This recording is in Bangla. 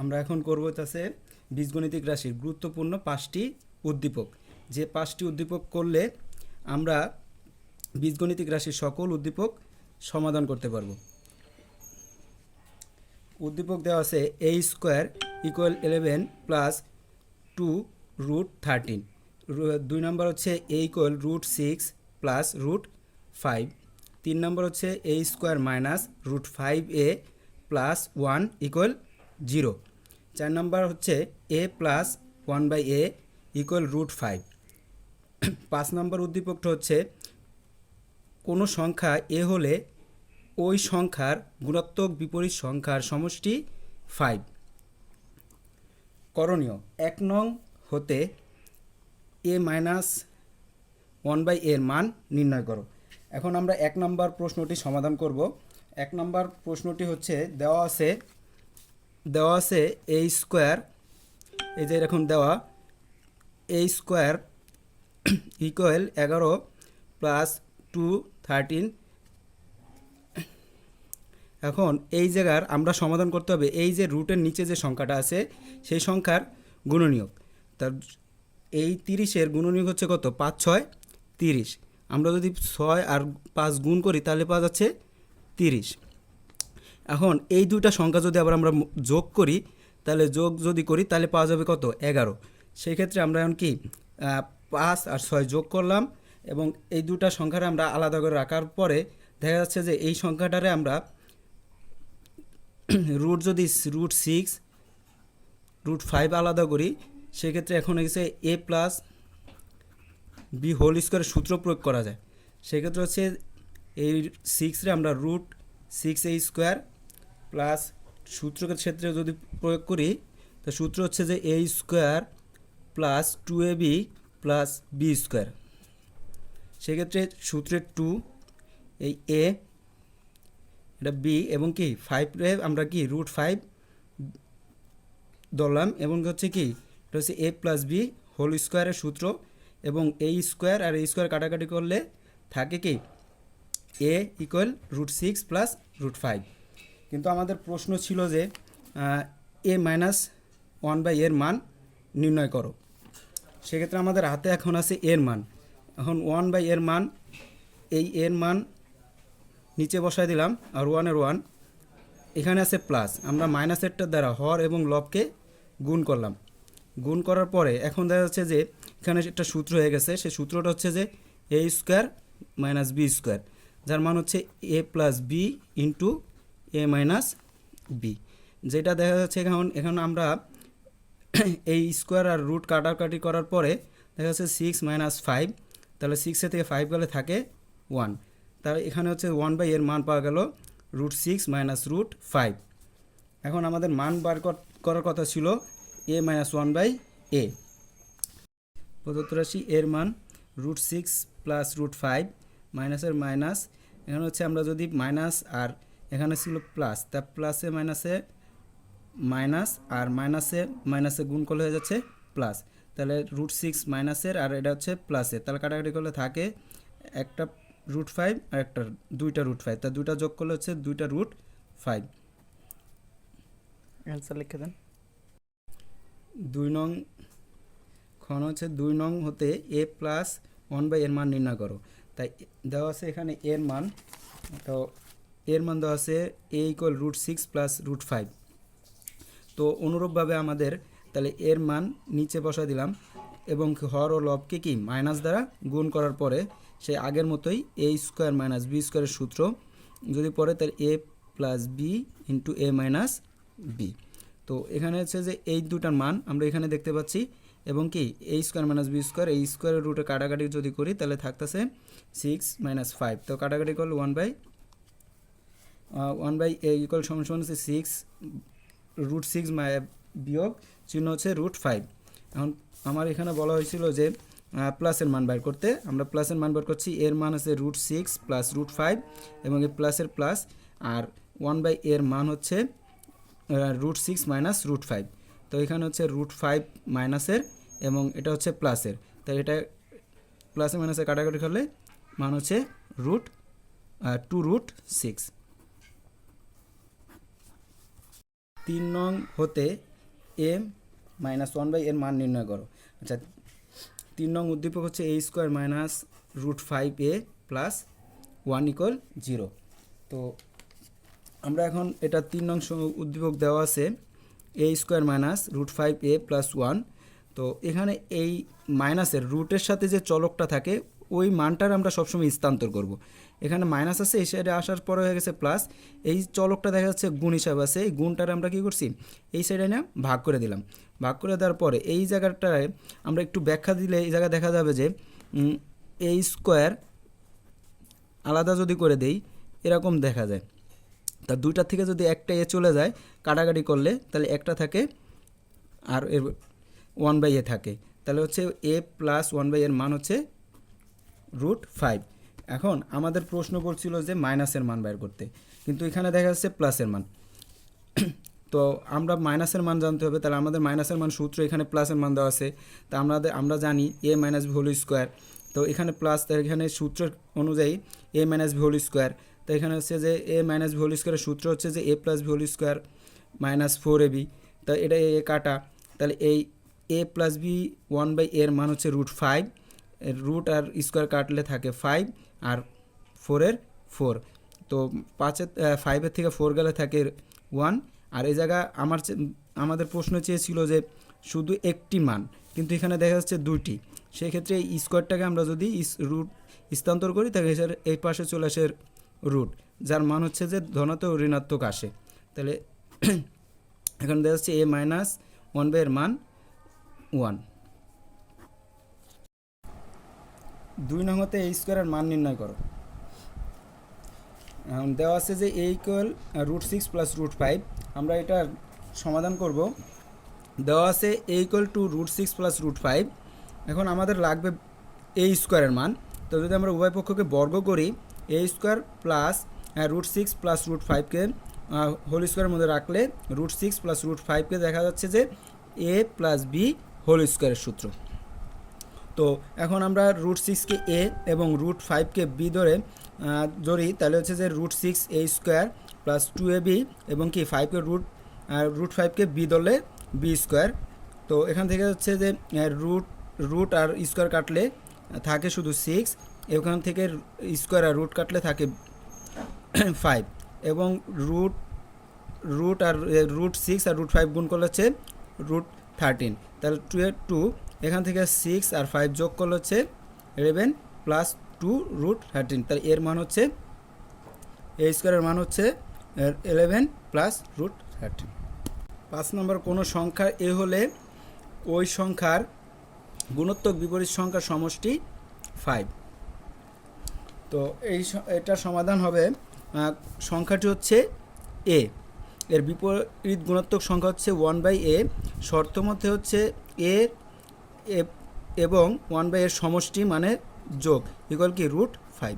আমরা এখন করব হচ্ছে বীজগণিতিক রাশির গুরুত্বপূর্ণ 5টি উদ্দীপক। যে 5টি উদ্দীপক করলে আমরা বীজগণিতিক রাশির সকল উদ্দীপক সমাধান করতে পারবো। উদ্দীপক দেওয়া আছে a square equal 11 plus 2 root 13। 2 নম্বর হচ্ছে a equal root 6 plus root 5। 3 নম্বর হচ্ছে a square minus root 5a plus 1 equal 0। 4 নম্বর হচ্ছে a plus 1/a equal root 5। 5 নম্বর উদ্দীপকটা হচ্ছে কোনো সংখ্যা a হলে ওই সংখ্যার গুণাত্মক বিপরীত সংখ্যার সমষ্টি 5। করণীয় 1 নং হতে a মাইনাস 1/a এর মান নির্ণয় করো। এখন আমরা 1 নম্বর প্রশ্নটি সমাধান করব। 1 নম্বর প্রশ্নটি হচ্ছে দেওয়া আছে a স্কোয়ার, এই যে এরকম দেওয়া a স্কোয়ার ইকুয়াল 11 প্লাস 2 13। এখন এই জায়গার আমরা সমাধান করতে হবে এই যে রুটের নিচে যে সংখ্যাটা আছে সেই সংখ্যার গুণনীয়ক। তার এই 30-এর গুণনীয়ক হচ্ছে কত? 5 6 30। আমরা যদি 6 আর 5 গুণ করি তাহলে পাওয়া যাচ্ছে 30। এখন এই দুইটা সংখ্যা যদি আবার আমরা যোগ করি তাহলে তাহলে পাওয়া যাবে কত? 11। সেই ক্ষেত্রে আমরা এখন কি 5 আর 6 যোগ করলাম এবং এই দুটা সংখ্যারে আমরা আলাদা করে রাখার পরে দেখা যাচ্ছে যে এই সংখ্যাটারে আমরা যদি রুট 6 রুট 5 আলাদা করি সেক্ষেত্রে এখন এসে a প্লাস b হোল স্কোয়ারের সূত্র প্রয়োগ করা যায়। সেক্ষেত্রে হচ্ছে এই 6রে আমরা রুট 6a স্কোয়ার প্লাস সূত্রের ক্ষেত্রে যদি প্রয়োগ করি তো সূত্র হচ্ছে যে a square plus 2ab plus b square. সেক্ষেত্রে সূত্রের 2 এই a এটা b এবং কি 5 আমরা কি রুট 5 ধরলাম এবং হচ্ছে কি এটা হচ্ছে a প্লাস b হোল স্কোয়ারের সূত্র এবং a স্কোয়ার আর a স্কোয়ার কাটাকাটি করলে থাকে কি a equal root 6 plus root 5। কিন্তু আমাদের প্রশ্ন ছিল যে a মাইনাস 1/a এর মান নির্ণয় করো। সেক্ষেত্রে আমাদের হাতে এখন আছে এর মান। এখন 1/a এর মান, এই এর মান নিচে বসায় দিলাম আর 1-এর 1 এখানে আছে প্লাস, আমরা মাইনাসেরটার দ্বারা হর এবং লবকে গুণ করলাম। গুণ করার পরে এখন দেখা যাচ্ছে যে এখানে একটা সূত্র হয়ে গেছে। সেই সূত্রটা হচ্ছে যে a square minus b square, যার মান হচ্ছে a plus b into a minus b। যেটা দেখা যাচ্ছে এখন আমরা এই স্কোয়ার আর রুট কাটাকাটি করার পরে দেখা যাচ্ছে 6 মাইনাস 5, তাহলে 6 থেকে 5 গেলে থাকে 1। তাহলে এখানে হচ্ছে 1/a এর মান পাওয়া গেল রুট 6 মাইনাস রুট 5। এখন আমাদের মান বার করার কথা ছিল a মাইনাস 1/a। প্রদত্ত রাশি এর মান রুট 6 প্লাস রুট 5 মাইনাসের মাইনাস, এখানে হচ্ছে আমরা যদি মাইনাস আর এখানে ছিল প্লাস, তা প্লাসে মাইনাসে মাইনাস আর মাইনাসে গুণ করলে হয়ে যাচ্ছে প্লাস। তাহলে রুট 6 মাইনাসের আর এটা হচ্ছে প্লাসের, তাহলে কাটাকাটি করলে থাকে একটা রুট 5 আর একটা দুইটা রুট 5, তা দুইটা যোগ করলে হচ্ছে দুইটা রুট 5। অ্যান্সার লিখে দেন। 2 নং খন হচ্ছে 2 নং হতে a প্লাস 1/a এর মান নির্ণয় করো। তাই দেওয়া আছে এখানে এর মান, তো এর মান দেওয়া আছে a equal root 6 plus root 5। তো অনুরূপভাবে আমাদের তাহলে এর মান নিচে বসা দিলাম এবং হর ও লবকে কি মাইনাস দ্বারা গুণ করার পরে সেই আগের মতোই a স্কোয়ার মাইনাস b স্কোয়ারের সূত্র যদি পড়ে তাহলে a plus b into a minus b। তো এখানে হচ্ছে যে এই দুটার মান আমরা এখানে দেখতে পাচ্ছি এবং কি a square minus b square, এই স্কোয়ারের রুটে কাটাকাটি যদি করি তাহলে থাকতেছে 6 মাইনাস 5। তো কাটাকাটি করলে 1/a ইকুয়াল সমান হচ্ছে 6 রুট 6 বিয়োগ চিহ্ন হচ্ছে রুট 5। এখন আমার এখানে বলা হয়েছিল যে প্লাসের মান বের করতে, আমরা প্লাসের মান বের করছি। এর মান আছে রুট 6 প্লাস রুট 5 এবং এই প্লাসের প্লাস আর 1/a এর মান হচ্ছে রুট 6 মাইনাস রুট 5। তো এখানে হচ্ছে রুট 5 মাইনাসের এবং এটা হচ্ছে প্লাসের, তাই এটা প্লাসে মাইনাসে কাটাকাটি করলে মান হচ্ছে রুট 2 রুট 6। 3 নং হতে এ মাইনাস ওয়ান বাই এর মান নির্ণয় করো। আচ্ছা 3 নং উদ্দীপক হচ্ছে এ স্কোয়ার মাইনাস রুট ফাইভ এ প্লাস 1 ইকুয়াল 0। তো আমরা এখন এটা 3 নং উদ্দীপক দেওয়া আছে এ স্কোয়ার মাইনাস রুট ফাইভ এ প্লাস 1। তো এখানে এই মাইনাসের রুটের সাথে যে চলকটা থাকে ওই মানটার আমরা সবসময় স্থানান্তর করব। এখানে মাইনাস আছে, এই সাইডে আসার পরে হয়ে গেছে প্লাস, এই চলকটা দেখা যাচ্ছে গুণ হিসাবে আছে, এই গুণটার আমরা কী করছি এই সাইডে না ভাগ করে দিলাম। ভাগ করে দেওয়ার পরে এই জায়গাটায় আমরা একটু ব্যাখ্যা দিলে এই জায়গায় দেখা যাবে যে এ স্কোয়ার আলাদা যদি করে দেই এরকম দেখা যায়। তার দুইটার থেকে যদি একটা এ চলে যায় কাটাকাটি করলে তাহলে একটা থাকে আর এর 1 বাই এ থাকে, তাহলে হচ্ছে এ প্লাস 1 বাই এর মান হচ্ছে রুট 5। এখন আমাদের প্রশ্ন করছিল যে মাইনাসের মান বের করতে, কিন্তু এখানে দেখা যাচ্ছে প্লাসের মান। তো আমরা মাইনাসের মান জানতে হবে, তাহলে আমাদের মাইনাসের মান সূত্র এখানে প্লাসের মান দেওয়া আছে, তা আমরা জানি এ মাইনাস ভি হোল স্কোয়ার। তো এখানে প্লাস, তার এখানে সূত্র অনুযায়ী এ মাইনাস ভি হোল স্কোয়ার। তো এখানে হচ্ছে যে এ মাইনাস ভি হোল স্কোয়ারের সূত্র হচ্ছে যে a plus b whole square minus 4ab। তো এটা এ কাটা, তাহলে এই এ প্লাস বি 1 বাই এর মান হচ্ছে রুট 5, রুট আর স্কোয়ার কাটলে থাকে 5 আর 4-এর 4। তো 5-এর থেকে 4 গেলে থাকে 1। আর এই জায়গা আমাদের প্রশ্ন চেয়েছিল যে শুধু একটি মান, কিন্তু এখানে দেখা যাচ্ছে দুইটি। সেই ক্ষেত্রে এই স্কোয়ারটাকে আমরা যদি রুট স্থানান্তর করি তাহলে এই পাশে চলে আসে রুট, যার মান হচ্ছে যে ধনাত্মক ঋণাত্মক আসে। তাহলে এখানে দেখা যাচ্ছে এ মাইনাস 1 বাই এর মান 1। 2 নং হতে এ স্কোয়ারের মান নির্ণয় করো। দেওয়া আছে যে a equal root 6 plus root 5। আমরা এটা সমাধান করব। দেওয়া আছে a equal to root 6 plus root 5। এখন আমাদের লাগবে এ স্কোয়ারের মান। তো যদি আমরা উভয় পক্ষকে বর্গ করি, a square plus root 6 plus root 5কে হোল স্কোয়ারের মধ্যে রাখলে রুট 6 প্লাস রুট 5কে দেখা যাচ্ছে যে এ প্লাস বি হোল স্কোয়ারের সূত্র। তো এখন আমরা রুট 6কে এ এবং রুট 5কে বি ধরে ধরি, তাহলে হচ্ছে যে রুট 6 এ স্কোয়ার প্লাস 2ab এবং কি 5কে রুট 5কে বি ধরলে বি স্কোয়ার। তো এখান থেকে হচ্ছে যে রুট আর স্কোয়ার কাটলে থাকে শুধু 6, এখান থেকে স্কোয়ার আর রুট কাটলে থাকে 5 এবং রুট আর রুট 6 আর রুট 5 গুণ করলে হচ্ছে রুট 13। তাহলে 2 এখান থেকে 6 আর 5 যোগ করলে হচ্ছে 11 প্লাস 2 রুট 13। তাহলে এর মান হচ্ছে এ স্কোয়ারের মান হচ্ছে 11 প্লাস রুট 13। 5 নম্বর, কোনো সংখ্যা এ হলে ওই সংখ্যার গুণোত্তক বিপরীত সংখ্যার সমষ্টি 5। তো এটার সমাধান হবে সংখ্যাটি হচ্ছে এ, এর বিপরীত গুণোত্তক সংখ্যা হচ্ছে 1 বাই এ, শর্ত মধ্যে হচ্ছে এ এবং 1 বাই এর সমষ্টি মানে যোগ ইকুয়াল কি রুট 5।